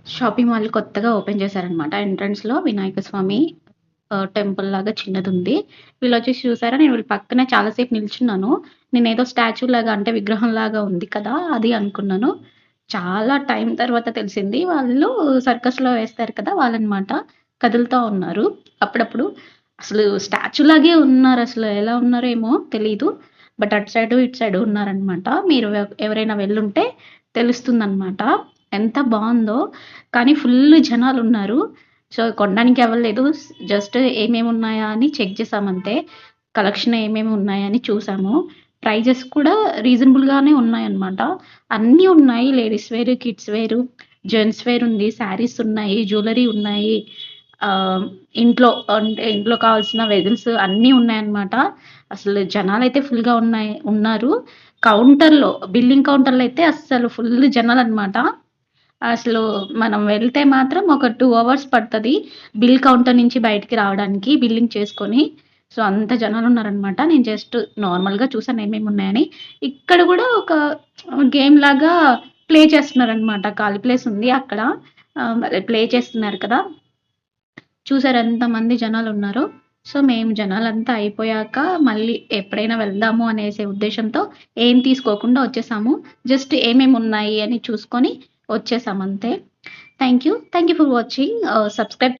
Shopping mall కొత్తగా open చేశారనమాట. ఎంట్రన్స్‌లో వినాయక స్వామి టెంపుల్ లాగా చిన్నదుంది. వీళ్ళొచ్చేసి చూసారా నేను వీళ్ళ పక్కనే చాలా సేపు నిల్చున్నాను. నేనేదో స్టాచ్యూ లాగా అంటే విగ్రహంలాగా ఉంది కదా! అది అనుకున్నాను. చాలా టైం తర్వాత తెలిసింది వాళ్ళు సర్కస్‌లో వేస్తారు కదా! వాళ్ళనమాట. కదులుతా ఉన్నారు అప్పుడప్పుడు. అసలు స్టాచ్యూ లాగే ఉన్నారసలు. ఎలా ఉన్నారో ఏమో తెలీదు. బట్ అటు సైడు, ఇటు సైడు ఉన్నారనమాట. మీరు ఎవరైనా వెళ్ళుంటే తెలుస్తుందనమాట. ఎంత బావుందో. కానీ ఫుల్లు జనాలున్నారు. సో, కొనడానికి అవ్వలేదు. జస్ట్ ఏమేమున్నాయా అని చెక్ చేసామంతే. కలెక్షన్ ఏమేమి ఉన్నాయని చూసాము. ప్రైజెస్ కూడా రీజనబుల్‌గానే ఉన్నాయన్నమాట. అన్నీ ఉన్నాయి. లేడీస్ వేర్, కిడ్స్ వేరు, జెంట్స్ వేర్ ఉంది. శారీస్ ఉన్నాయి. జ్యువెలరీ ఉన్నాయి. ఆహ్, ఇంట్లో అంటే ఇంట్లో కావాల్సిన వెజిల్స్ అన్నీ ఉన్నాయన్నమాట. అసలు జనాలైతే ఫుల్‌గా ఉన్నారు. కౌంటర్‌లో బిల్లింగ్ కౌంటర్‌లో అయితే అస్సలు ఫుల్ జనాలన్నమాట. అసలు మనం వెళ్తే మాత్రం ఒక 2 అవర్స్ పడతది. బిల్ కౌంటర్ నుంచి బయటికి రావడానికి బిల్లింగ్ చేసుకొని. సో, అంత జనాలున్నారనమాట. నేను జస్ట్ నార్మల్‌గా చూసాను ఏమేమున్నాయని. ఇక్కడ గూడా ఒక గేమ్‌లాగా ప్లే చేస్తున్నారనమాట. ఖాళీ ప్లేస్ ఉంది అక్కడ. అదే ప్లే చేస్తున్నారు కదా! చూసారా ఎంతమంది జనాలున్నారో. సో, మేము జనాలంతా అయిపోయాక మళ్ళీ ఎప్పుడైనా వెళ్దాము అనేసే ఉద్దేశ్యంతో ఏం తీసుకోకుండా వచ్చేసాము. జస్ట్ ఏమేమున్నాయి అని చూసుకొని వచ్చేసామంతే. Thank you. Thank you for watching. Subscribe